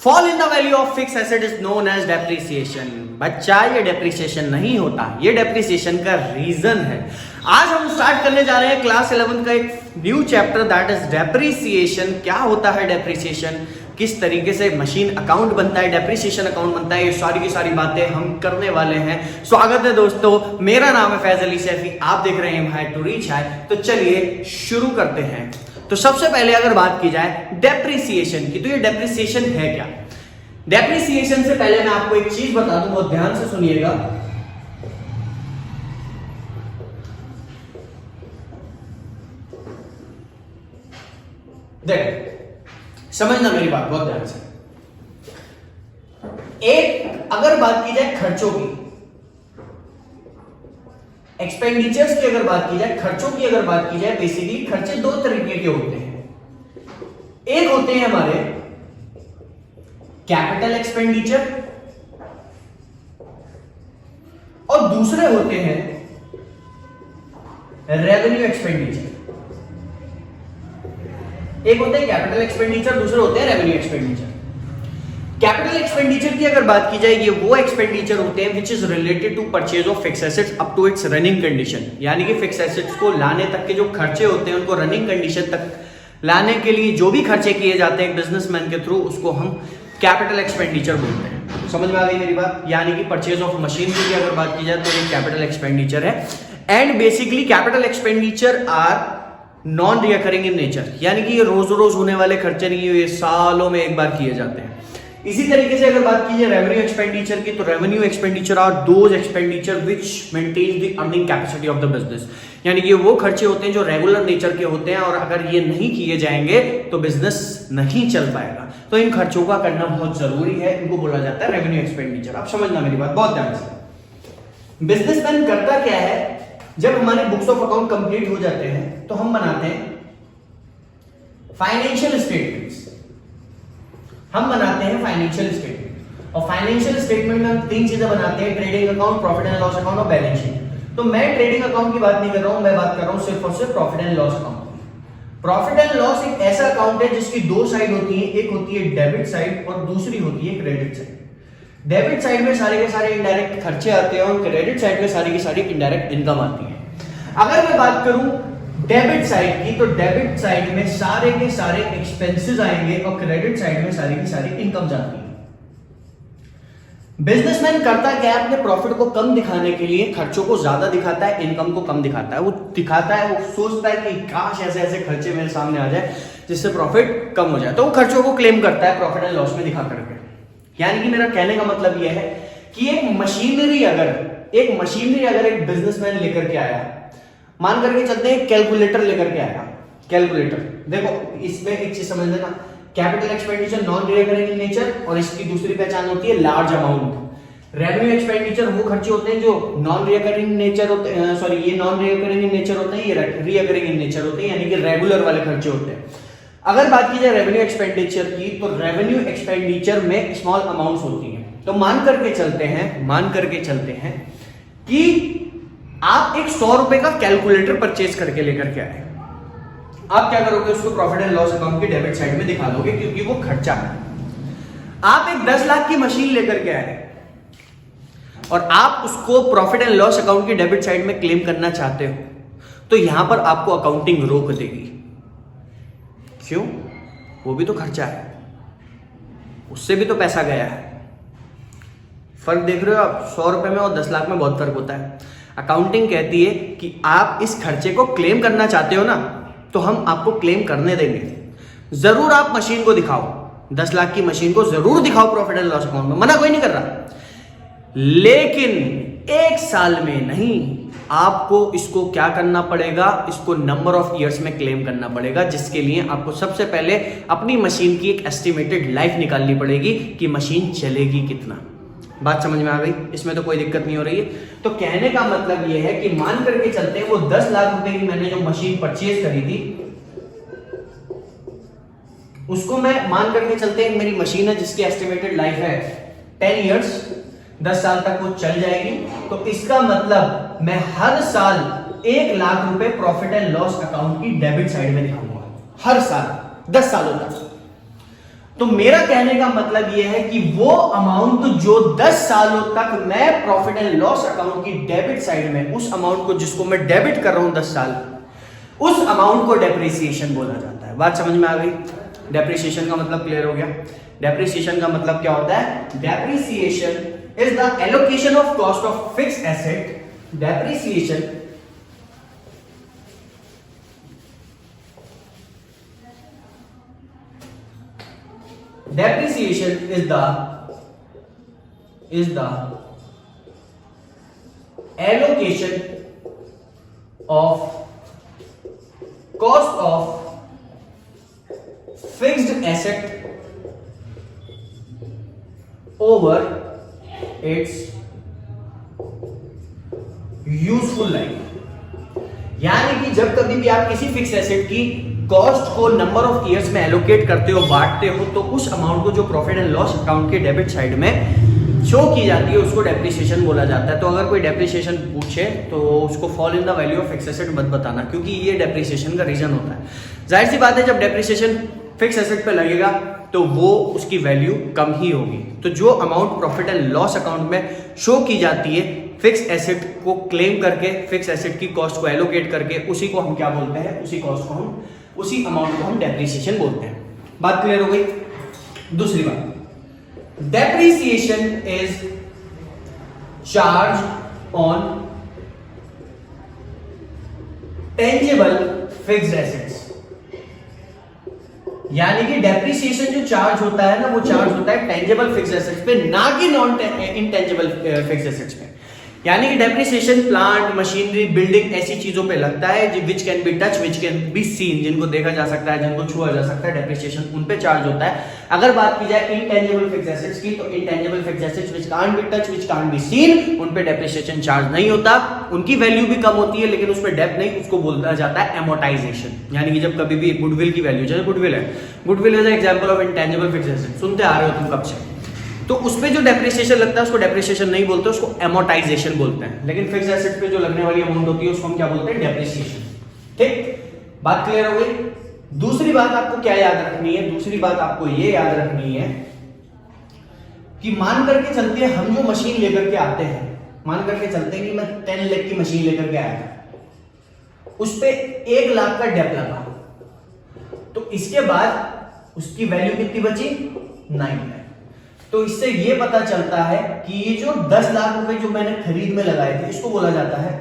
Fall in the value of fix asset is known as depreciation. बच्चा, ये depreciation नहीं होता, ये डेप्रिसिएशन का रीजन है। आज हम स्टार्ट करने जा रहे हैं क्लास 11 का एक new chapter, that is depreciation. क्या होता है डेप्रिसिएशन, किस तरीके से मशीन अकाउंट बनता है, डेप्रिसिएशन अकाउंट बनता है, ये सारी की सारी बातें हम करने वाले हैं। स्वागत है दोस्तों, मेरा नाम है फैज अली सैफी, आप देख रहे हैं हाई टू रीच हाई। तो चलिए शुरू करते हैं। तो सबसे पहले अगर बात की जाए डेप्रिसिएशन की, तो ये डेप्रिसिएशन है क्या। डेप्रिसिएशन से पहले मैं आपको एक चीज बता दूं, बहुत ध्यान से सुनिएगा। देख, समझना मेरी बात बहुत ध्यान से। एक अगर बात की जाए खर्चों की, एक्सपेंडिचर्स की अगर बात की जाए, खर्चों की अगर बात की जाए, बेसिकली खर्चे दो तरीके के होते हैं। एक होते हैं हमारे कैपिटल एक्सपेंडिचर और दूसरे होते हैं रेवेन्यू एक्सपेंडिचर। एक होते हैं कैपिटल एक्सपेंडिचर, दूसरे होते हैं रेवेन्यू एक्सपेंडिचर। कैपिटल एक्सपेंडिचर की अगर बात की जाए, ये वो एक्सपेंडिचर होते हैं which is related to purchase of fix assets up to its running condition. यानी कि फिक्स एसेट्स को लाने तक के जो खर्चे होते हैं, उनको रनिंग कंडीशन तक लाने के लिए जो भी खर्चे किए जाते हैं बिजनेसमैन के थ्रू, उसको हम कैपिटल एक्सपेंडिचर बोलते हैं। समझ में आ गई मेरी बात। यानी कि परचेज ऑफ मशीन की अगर बात की जाए तो ये कैपिटल एक्सपेंडिचर है। And basically capital expenditure are non recurring in nature, यानी कि ये रोज रोज होने वाले खर्चे नहीं, ये सालों में एक बार किए जाते हैं। इसी तरीके से अगर बात की जाए रेवेन्यू एक्सपेंडिचर की, तो revenue expenditure are those expenditure which maintain the earning capacity of the business. यानी कि वो खर्चे होते हैं जो रेगुलर नेचर के होते हैं, और अगर ये नहीं किए जाएंगे तो बिजनेस नहीं चल पाएगा। तो इन खर्चों का करना बहुत जरूरी है, इनको बोला जाता है रेवेन्यू एक्सपेंडिचर। आप समझना मेरी बात बहुत ध्यान से। बिजनेसमैन करता क्या है, जब हमारे बुक्स ऑफ अकाउंट कंप्लीट हो जाते हैं तो हम बनाते हैं फाइनेंशियल स्टेटमेंट्स। हम बनाते हैं फाइनेंशियल स्टेटमेंट, और फाइनेंशियल स्टेटमेंट में हम तीन चीजें बनाते हैं, trading account, profit and loss account और बैलेंस शीट। तो मैं ट्रेडिंग अकाउंट की बात नहीं कर रहा हूं, मैं बात कर रहा हूं सिर्फ और सिर्फ profit and loss account. Profit and loss एक ऐसा अकाउंट है जिसकी दो साइड होती है, एक होती है डेबिट साइड और दूसरी होती है क्रेडिट साइड। डेबिट साइड में सारे के सारे इनडायरेक्ट खर्चे आते हैं और क्रेडिट साइड में सारी की सारी इनडायरेक्ट इनकम आती है। अगर मैं बात करूं डेबिट साइड की, तो डेबिट साइड में सारे के सारे एक्सपेंसेस आएंगे और क्रेडिट साइड में सारी की सारी इनकम जाती है। बिजनेसमैन करता क्या है, अपने प्रॉफिट को कम दिखाने के लिए खर्चों को ज्यादा दिखाता है, इनकम को कम दिखाता है। वो दिखाता है, वो सोचता है कि काश ऐसे ऐसे खर्चे मेरे सामने आ जाए जिससे प्रॉफिट कम हो जाए, तो वो खर्चों को क्लेम करता है प्रॉफिट एंड लॉस में दिखा करके। यानी कि मेरा कहने का मतलब यह है कि एक मशीनरी अगर एक बिजनेसमैन लेकर के आया, मान करके चलते हैं कैलकुलेटर लेकर के आया। कैलकुलेटर देखो, इसमें एक चीज समझ लेना, capital expenditure non recurring in nature और इसकी दूसरी पहचान होती है लार्ज अमाउंट। रेवेन्यू एक्सपेंडिचर वो खर्चे होते हैं जो नॉन रिकरिंग नेचर होते हैं, सॉरी ये नॉन रिकरिंग इन नेचर होते हैं, ये रिकरिंग इन नेचर होते हैं, यानी कि रेगुलर वाले खर्चे होते हैं। अगर बात की जाए रेवेन्यू एक्सपेंडिचर की, तो रेवेन्यू एक्सपेंडिचर में स्मॉल अमाउंट्स होती हैं। तो मान करके चलते हैं कि आप एक 100 रुपए का कैलकुलेटर परचेज करके लेकर के आए। आप क्या करोगे, उसको प्रॉफिट एंड लॉस अकाउंट की डेबिट साइड में दिखा दोगे क्योंकि वो खर्चा है। आप एक 10 लाख की मशीन लेकर के आए और आप उसको प्रॉफिट एंड लॉस अकाउंट की डेबिट साइड में क्लेम करना चाहते हो, तो यहां पर आपको अकाउंटिंग रोक देगी। क्यों? वो भी तो खर्चा है, उससे भी तो पैसा गया है। फर्क देख रहे हो आप? 100 रुपए में और 10 लाख में बहुत फर्क होता है। अकाउंटिंग कहती है कि आप इस खर्चे को क्लेम करना चाहते हो ना, तो हम आपको क्लेम करने देंगे। जरूर आप मशीन को दिखाओ, 10 लाख की मशीन को जरूर दिखाओ प्रॉफिट एंड लॉस अकाउंट में, मना कोई नहीं कर रहा। लेकिन 1 साल में नहीं, आपको इसको क्या करना पड़ेगा, इसको नंबर ऑफ ईयर्स में क्लेम करना पड़ेगा, जिसके लिए आपको सबसे पहले अपनी मशीन की एक एस्टिमेटेड लाइफ निकालनी पड़ेगी कि मशीन चलेगी कितना। बात समझ में आ गई? इसमें तो कोई दिक्कत नहीं हो रही है। तो कहने का मतलब यह है कि मान करके चलते हैं वो 10 लाख रुपए की मैंने जो मशीन परचेज करी थी, उसको मैं मान करके चलते हैं मेरी मशीन है जिसकी एस्टिमेटेड लाइफ है 10 इयर्स, 10 साल तक वो चल जाएगी। तो इसका मतलब मैं हर साल 1 लाख रुपए प्रॉफिट एंड लॉस अकाउंट की डेबिट साइड में दिखाऊंगा, हर साल 10 सालों तक। तो मेरा कहने का मतलब यह है कि वो अमाउंट जो 10 सालों तक मैं प्रॉफिट एंड लॉस अकाउंट की डेबिट साइड में, उस अमाउंट को जिसको मैं डेबिट कर रहा हूं 10 साल, उस अमाउंट को डेप्रिसिएशन बोला जाता है। बात समझ में आ गई? डेप्रिसिएशन का मतलब क्लियर हो गया? डेप्रिसिएशन का मतलब क्या होता है? Depreciation is the allocation of cost of fixed asset. Depreciation depreciation is the allocation of cost of fixed asset over its useful life. यानी कि जब कभी भी आप किसी फिक्स एसेट की कॉस्ट को नंबर ऑफ ईयर्स में एलोकेट करते हो, बांटते हो, तो उस अमाउंट को जो प्रॉफिट एंड लॉस अकाउंट के डेबिट साइड में शो की जाती है उसको डेप्रिसिएशन बोला जाता है। तो अगर कोई डेप्रिसिएशन पूछे तो उसको fall in the value of fix asset मत बताना, क्योंकि ये डेप्रिसिएशन का रीजन होता है। जाहिर सी बात है, जब डेप्रिसिएशन फिक्स एसेट पे लगेगा तो वो उसकी वैल्यू कम ही होगी। तो जो amount profit and loss account में शो की जाती है फिक्स एसेट को क्लेम करके, फिक्स एसेट की कॉस्ट को एलोकेट करके, उसी को हम क्या बोलते हैं? उसी कॉस्ट को हम, उसी अमाउंट को हम डेप्रिसिएशन बोलते हैं। बात क्लियर हो गई? दूसरी बात, depreciation is charge on tangible fixed assets. यानी कि डेप्रिसिएशन जो चार्ज होता है ना, वो चार्ज होता है टेंजिबल फिक्स्ड एसेट्स पे, ना कि नॉन इनटेंजिबल फिक्स्ड एसेट्स पे। यानी कि डेप्रिसिएशन प्लांट, मशीनरी, बिल्डिंग ऐसी चीजों पे लगता है which can be touch, which can be seen, जिनको देखा जा सकता है, जिनको छुआ जा सकता है, डेप्रिसिएशन उन पे चार्ज होता है। अगर बात की जाए इंटेंजिबल फिक्स्ड एसेट्स की, तो intangible fixed assets which can't be touch, which can't be seen, उन पे डेप्रिसिएशन चार्ज नहीं होता, उनकी वैल्यू भी कम होती है, लेकिन उसमें डेप नहीं, उसको बोला जाता है एमोर्टाइजेशन। यानी कि जब कभी भी गुडविल की वैल्यू, जैसे गुडविल है, goodwill is example of intangible fixed asset, सुनते आ रहे हो तुम कब से, तो उसपे जो डेप्रिसिएशन लगता है उसको डेप्रिसिएशन नहीं बोलते, उसको एमोर्टाइजेशन बोलते हैं। लेकिन फिक्स्ड एसेट पे जो लगने वाली अमाउंट होती है उसको हम क्या बोलते हैं? डेप्रिसिएशन। ठीक, बात क्लियर हो गई? दूसरी बात आपको क्या याद रखनी है? दूसरी बात आपको ये याद रखनी है कि मान करके चलते हैं हम जो मशीन लेकर के आते हैं, मान करके चलते हैं कि मैं 10 लाख की मशीन लेकर के आया, उस पे 1 लाख का डेप लगा, तो इसके बाद उसकी वैल्यू कितनी बची? 9 लाख। तो इससे ये पता चलता है कि ये जो 10 लाख रुपए जो मैंने खरीद में लगाए थे, इसको बोला जाता है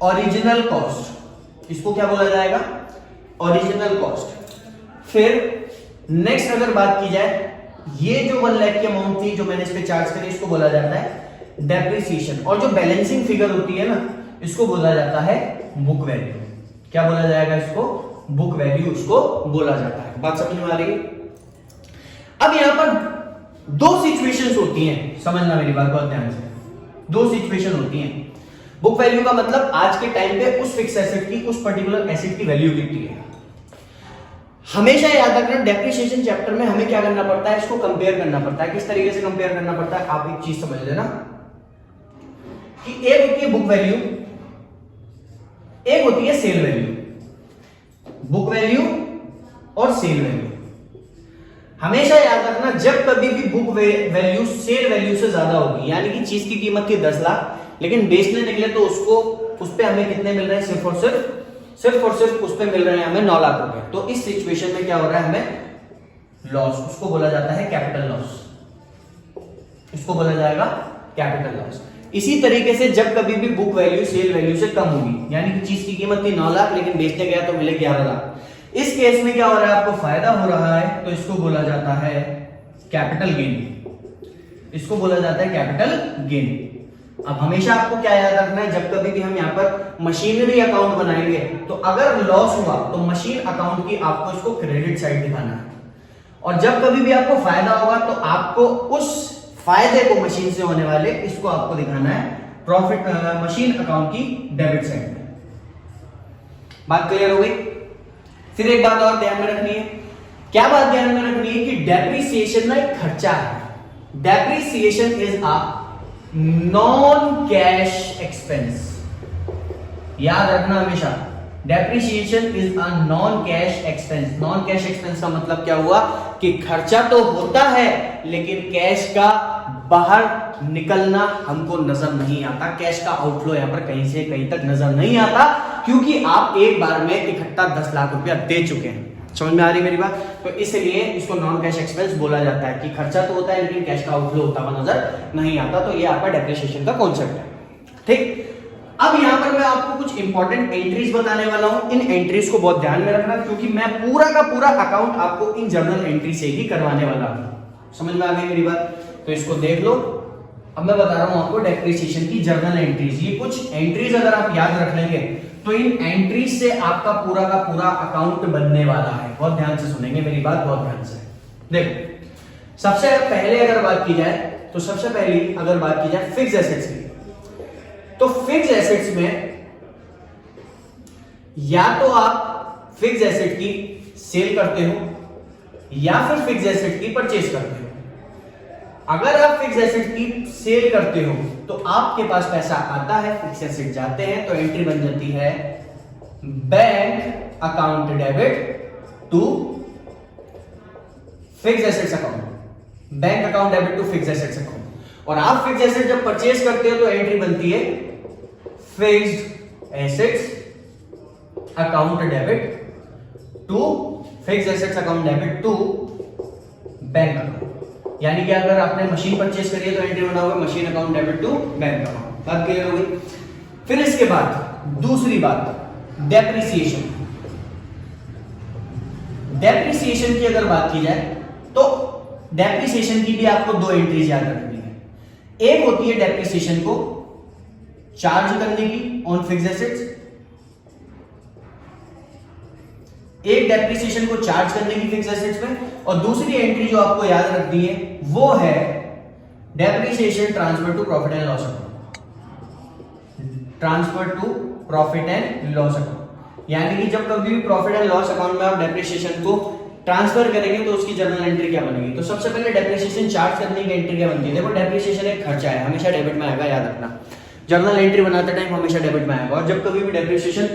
ओरिजिनल कॉस्ट। इसको क्या बोला जाएगा? Original cost. फिर नेक्स्ट अगर बात की जाए, ये जो 1 लाख की अमाउंट थी जो मैंने इस पे चार्ज करी, इसको बोला जाता है डेप्रिसिएशन। और जो बैलेंसिंग फिगर होती है ना, इसको बोला जाता है बुक वैल्यू। क्या बोला जाएगा इसको? बुक वैल्यू इसको बोला जाता है। बात समझ में आ रही है? अब यहां पर 2 सिचुएशंस होती हैं, समझना मेरी बात बहुत ध्यान से। 2 सिचुएशन होती हैं। बुक वैल्यू का मतलब आज के टाइम पे उस फिक्स एसेट की, उस पर्टिकुलर एसेट की वैल्यू कितनी है। हमेशा याद रखना, डेप्रिसिएशन चैप्टर में हमें क्या करना पड़ता है? इसको कंपेयर करना पड़ता है। किस तरीके से कंपेयर करना पड़ता है? आप एक चीज समझ लेना कि एक होती है बुक वैल्यू, एक होती है सेल वैल्यू। बुक वैल्यू और सेल वैल्यू हमेशा याद रखना, जब कभी भी बुक वैल्यू सेल वैल्यू से ज्यादा होगी, यानी कि चीज की कीमत थी 10 लाख, लेकिन बेचने निकले तो उसको, उस पे हमें कितने मिल रहे हैं? सिर्फ और सिर्फ उस पे मिल रहे हैं हमें 9 लाख रुपए। तो इस सिचुएशन में क्या हो रहा है? हमें लॉस, उसको बोला जाता है कैपिटल लॉस। इसको बोला जाएगा कैपिटल लॉस। इसी तरीके से जब कभी भी बुक वैल्यू सेल वैल्यू से कम होगी, यानी कि चीज की कीमत थी 9 लाख, लेकिन बेचने गया तो मिले 11 लाख, इस केस में क्या हो रहा है? आपको फायदा हो रहा है, तो इसको बोला जाता है कैपिटल गेन। इसको बोला जाता है कैपिटल गेन। अब हमेशा आपको क्या याद रखना है, जब कभी भी हम यहाँ पर मशीनरी अकाउंट बनाएंगे, तो अगर लॉस हुआ तो मशीन अकाउंट की आपको इसको क्रेडिट साइड दिखाना है, और जब कभी भी आपको फायदा होगा तो आपको उस फायदे को, मशीन से होने वाले, इसको आपको दिखाना है प्रॉफिट, मशीन अकाउंट की डेबिट साइड में। बात क्लियर हो गई? फिर एक बात और ध्यान में रखनी है। क्या बात ध्यान में रखनी है कि डेप्रिसिएशन ना एक खर्चा है। Depreciation is a non cash expense. याद रखना हमेशा, depreciation is a non cash expense. Non cash expense का मतलब क्या हुआ कि खर्चा तो होता है लेकिन कैश का बाहर निकलना हमको नजर नहीं आता, कैश का आउटफ्लो यहां पर कहीं से कहीं तक नजर नहीं आता, क्योंकि आप एक बार में इकट्ठा 10 लाख रुपया दे चुके हैं। समझ में आ रही मेरी बात? तो इसलिए इसको नॉन कैश एक्सपेंस बोला जाता है कि खर्चा तो होता है लेकिन कैश का आउटफ्लो होता हुआ नजर नहीं आता। तो ये आपका डेप्रिसिएशन का कॉन्सेप्ट है। ठीक, अब यहां पर मैं आपको कुछ इंपॉर्टेंट एंट्रीज बताने वाला हूं। इन एंट्रीज को बहुत ध्यान में रखना, क्योंकि मैं पूरा का पूरा अकाउंट आपको इन जर्नल एंट्री से ही करवाने वाला हूं। समझ में आ गई मेरी बात? तो इसको देख लो। अब मैं बता रहा हूं आपको डेप्रिसिएशन की जर्नल एंट्रीज। ये कुछ एंट्रीज अगर आप याद रख लेंगे तो इन एंट्रीज से आपका पूरा का पूरा अकाउंट बनने वाला है। बहुत ध्यान से सुनेंगे मेरी बात, बहुत ध्यान से। देखो, सबसे पहले अगर बात की जाए तो सबसे पहली अगर बात की जाए फिक्स एसेट्स की, तो फिक्स एसेट्स में या तो आप फिक्स एसेट की सेल करते हो या फिर फिक्स एसेट की परचेज करते हो। अगर आप फिक्स एसेट की सेल करते हो तो आपके पास पैसा आता है, फिक्स एसेट जाते हैं, तो एंट्री बन जाती है bank account debit to fix assets account. Bank account debit to fix assets account. और आप फिक्स एसेट जब परचेज करते हो तो एंट्री बनती है fixed assets account debit to fixed assets account debit to bank account. यानी कि अगर आपने मशीन परचेज करी है तो एंट्री बना होगा machine account debit to bank account. बात क्लियर हो गई? फिर इसके बाद दूसरी बात, डेप्रिसिएशन। डेप्रिसिएशन की अगर बात की जाए तो डेप्रिसिएशन की भी आपको दो एंट्रीज याद रखनी है। एक होती है डेप्रिसिएशन को चार्ज करने की ऑन फिक्स एसेट्स, एक डेप्रिसिएशन को चार्ज करने की फिक्स एसेट्स में, और दूसरी एंट्री जो आपको याद रखनी है वो है depreciation transfer to profit and loss account. Transfer to profit and loss account, यानी कि जब कभी भी प्रॉफिट एंड लॉस अकाउंट में आप डेप्रिसिएशन को ट्रांसफर करेंगे तो उसकी जर्नल एंट्री क्या बनेगी? तो सबसे पहले डेप्रिसिएशन चार्ज करने की एंट्री क्या बनती है? देखो, डेप्रिसिएशन एक खर्चा है, हमेशा डेबिट में आएगा, याद रखना। जर्नल एंट्री बनाते टाइम हमेशा डेबिट में आएगा, और जब कभी भी डेप्रिसिएशन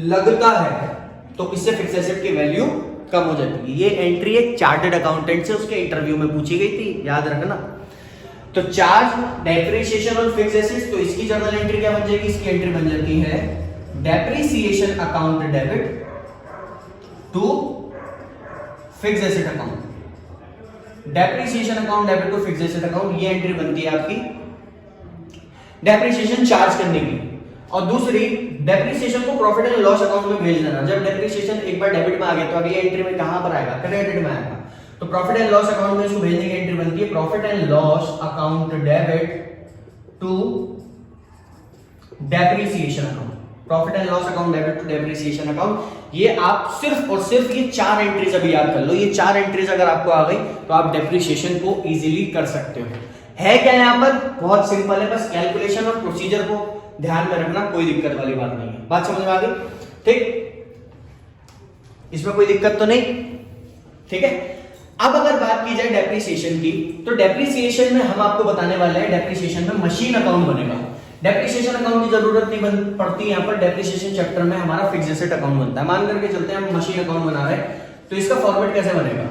लगता है तो इससे फिक्स एसेट की वैल्यू कम हो जाती है। ये एंट्री एक चार्टर्ड अकाउंटेंट से उसके इंटरव्यू में पूछी गई थी, याद रखना। तो चार्ज डेप्रिसिएशन और फिक्स एसेट्स, तो इसकी जर्नल एंट्री क्या बन जाएगी? इसकी एंट्री बन जाती है depreciation account debit to fix asset account. Depreciation account debit to fix asset account, ये एंट्री बनती है आपकी डेप्रिसिएशन चार्ज करने की। और दूसरी, डेप्रिसिएशन को प्रॉफिट एंड लॉस अकाउंट में भेज देना। जब डेप्रिसिएशन एक बार डेबिट में आ गया तो अगली एंट्री में कहां पर आएगा? क्रेडिट में आएगा। तो प्रॉफिट एंड लॉस अकाउंट में इसको भेजने की एंट्री बनती है profit and loss account debit to depreciation account. Profit and loss account debit to depreciation account. ये आप सिर्फ और सिर्फ ये चार एंट्रीज अभी याद कर लो। ये चार एंट्रीज अगर आपको आ गई तो आप डेप्रिसिएशन को इजीली कर सकते हो। है क्या यहां पर? बहुत सिंपल है, बस कैलकुलेशन और प्रोसीजर को ध्यान में रखना, कोई दिक्कत वाली बात नहीं है। बात समझ में आ गई? ठीक, इसमें कोई दिक्कत तो नहीं? ठीक है। अब अगर बात की जाए डेप्रिसिएशन की, तो डेप्रिसिएशन में हम आपको बताने वाले हैं डेप्रिसिएशन में मशीन अकाउंट बनेगा। डेप्रिसिएशन अकाउंट की जरूरत नहीं पड़ती यहां पर। डेप्रिसिएशन चैप्टर में हमारा फिक्स एसेट अकाउंट बनता है। मान करके चलते हैं हम मशीन अकाउंट बना रहे हैं, तो इसका फॉर्मेट कैसे बनेगा?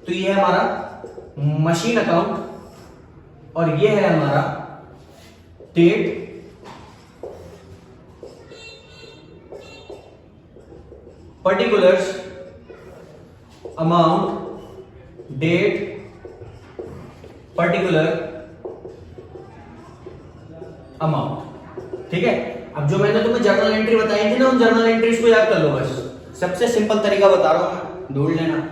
तो ये है हमारा मशीन अकाउंट और ये है हमारा date particulars amount date particular amount। ठीक है। अब जो मैंने तुम्हें जर्नल एंट्री बताई थी ना, उन जर्नल एंट्रीज को याद कर लो बस। सबसे सिंपल तरीका बता रहा हूं मैं, ढूंढ लेना।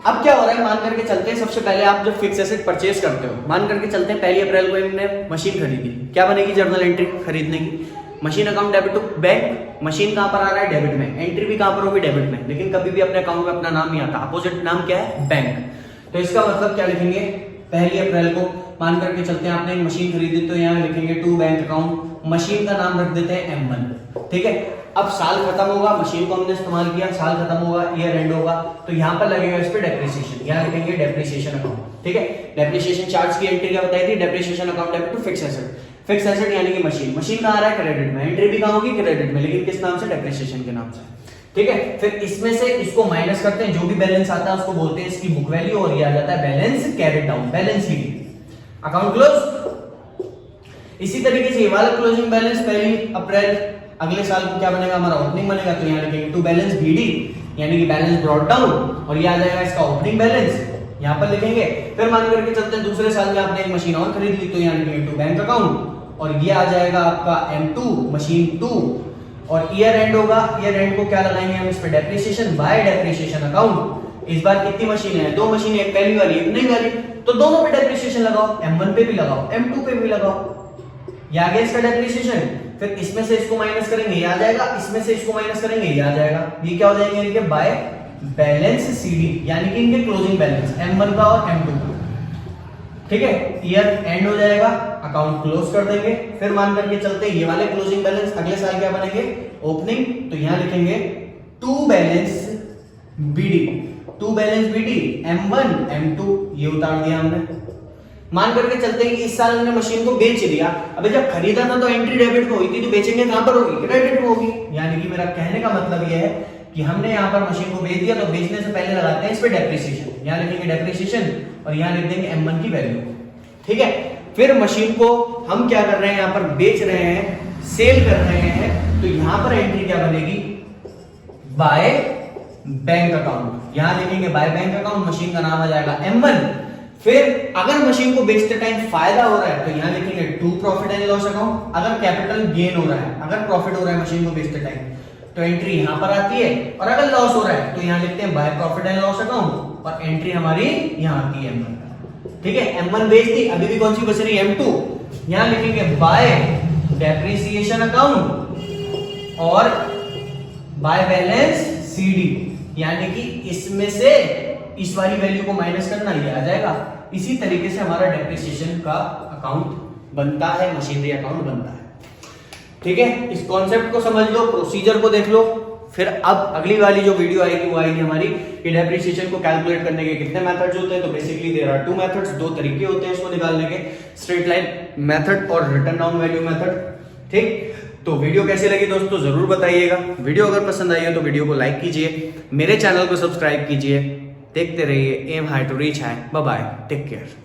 अब क्या हो रहा है, मान करके चलते हैं सबसे पहले आप जब फिक्स एसेट परचेज करते हो, मान करके चलते हैं 1 अप्रैल को हमने मशीन खरीदी, क्या बनेगी जर्नल एंट्री खरीदने की? Machine account debit to bank. Machine कहां पर आ रहा है? डेबिट में। एंट्री भी कहां पर होगी? डेबिट में। लेकिन कभी भी अपने अकाउंट में अपना नाम नहीं आता, अपोजिट नाम क्या है? बैंक। तो इसका मतलब क्या लिखेंगे? 1 अप्रैल को मान करके चलते हैं आपने एक मशीन खरीदी, तो यहाँ लिखेंगे टू बैंक अकाउंट, मशीन का नाम रख देते हैं M1। ठीक है। अब साल खत्म होगा, मशीन को हमने इस्तेमाल किया, साल खत्म होगा, ईयर एंड होगा, तो यहाँ पर लगेगा इस पे डेप्रिसिएशन, यहाँ लिखेंगे डेप्रिसिएशन अकाउंट। ठीक है। डेप्रिसिएशन चार्ज की एंट्री क्या बताई थी? Depreciation account debit to fix asset. Fix asset यानी कि मशीन, मशीन कहाँ आ रहा है क्रेडिट में, एंट्री भी कहाँ होगी क्रेडिट में, लेकिन किस नाम से, डेप्रिसिएशन के नाम से। ठीक है, फिर इसमें से इसको माइनस करते हैं, जो भी बैलेंस आता है उसको बोलते हैं इसकी बुक वैल्यू, और ये आ जाता है balance carried down, balance sheet, account close. इसी तरीके से ये वाला क्लोजिंग बैलेंस 1 अप्रैल अगले साल को क्या बनेगा, हमारा ओपनिंग बनेगा, तो यहाँ लिखेंगे टू बैलेंस बीडी यानी कि बैलेंस ब्रॉट डाउन, और ये आ जाएगा इसका ओपनिंग बैलेंस, यहाँ पर लिखेंगे। फिर मान करके चलते हैं दूसरे साल में आपने एक मशीन और खरीद ली, तो यहाँ लिखेंगे टू बैंक अकाउंट, और ये आ जाएगा आपका M2 मशीन 2, और ईयर एंड होगा, ईयर एंड को क्या लगाएंगे हम इस पे, डेप्रिसिएशन बाय डेप्रिसिएशन अकाउंट। इस बार कितनी मशीन है, 2 मशीन, एक पहली वाली एक नई वाली, तो दोनों पे डेप्रिसिएशन लगाओ, M1 पे भी लगाओ M2 पे भी लगाओ, ये आ गया इसका डेप्रिसिएशन। फिर इसमें से इसको माइनस करेंगे, ये आ जाएगा, इसमें से इसको माइनस करेंगे, ये आ जाएगा, ये क्या हो जाएंगे इनके बाय बैलेंस सीडी यानी कि इनके क्लोजिंग बैलेंस M1 का और M2 का। ठीक है, ईयर एंड हो जाएगा, अकाउंट क्लोज कर देंगे। फिर मान करके चलते हैं ये वाले क्लोजिंग बैलेंस अगले साल क्या बनेंगे, ओपनिंग, तो यहां लिखेंगे to balance BD, to balance BD M1 M2, ये उतार दिया हमने। मान करके चलते हैं कि इस साल हमने मशीन को बेच दिया, अबे जब खरीदा था तो एंट्री डेबिट में हुई थी, तो बेचेंगे कहां पर होगी, क्रेडिट में होगी। यानी कि मेरा कहने का मतलब यह है कि हमने यहाँ पर मशीन को बेच दिया, तो बेचने से पहले लगाते हैं इस पे डेप्रिसिएशन, यहाँ लिखेंगे डेप्रिसिएशन और यहाँ लिख देंगे M1 की वैल्यू। ठीक है, फिर मशीन को हम क्या कर रहे हैं, यहाँ पर बेच रहे हैं, सेल कर रहे हैं, तो यहाँ पर एंट्री क्या बनेगी, बाय बैंक अकाउंट, यहाँ लिखेंगे बाय बैंक अकाउंट, मशीन का नाम आ जाएगा M1। फिर अगर मशीन को बेचते टाइम फायदा हो रहा है तो यहाँ लिखेंगे to profit and loss account, अगर कैपिटल गेन हो रहा है, अगर प्रॉफिट हो रहा है मशीन को बेचते टाइम तो एंट्री यहां पर आती है, और अगर लॉस हो रहा है तो यहां लिखते हैं by profit and loss account, और एंट्री हमारी यहां आती है M1। ठीक है, M1 बेच दी, अभी भी कौन सी बच रही है, M2, यहां लिखेंगे बाय डेप्रिसिएशन अकाउंट और बाय बैलेंस सीडी, यानी कि इसमें से इस वाली वैल्यू को माइनस करना, ये आ जाएगा। इसी तरीके से हमारा डेप्रिसिएशन का अकाउंट बनता है, मशीनरी अकाउंट बनता है। ठीक है, इस कॉन्सेप्ट को समझ लो, प्रोसीजर को देख लो। फिर अब अगली वाली जो वीडियो आएगी वो आएगी हमारी कि डेप्रिसिएशन को कैलकुलेट करने के कितने मेथड्स होते हैं। तो बेसिकली देयर आर 2 मेथड्स, 2 तरीके होते हैं इसको निकालने के, स्ट्रेट लाइन मेथड और रिटर्न डाउन वैल्यू मेथड। ठीक, तो वीडियो कैसी लगी दोस्तों जरूर बताइएगा। वीडियो अगर पसंद आई हो तो वीडियो को लाइक कीजिए, मेरे चैनल को सब्सक्राइब कीजिए, देखते रहिए aim high to reach high. Bye bye, take care.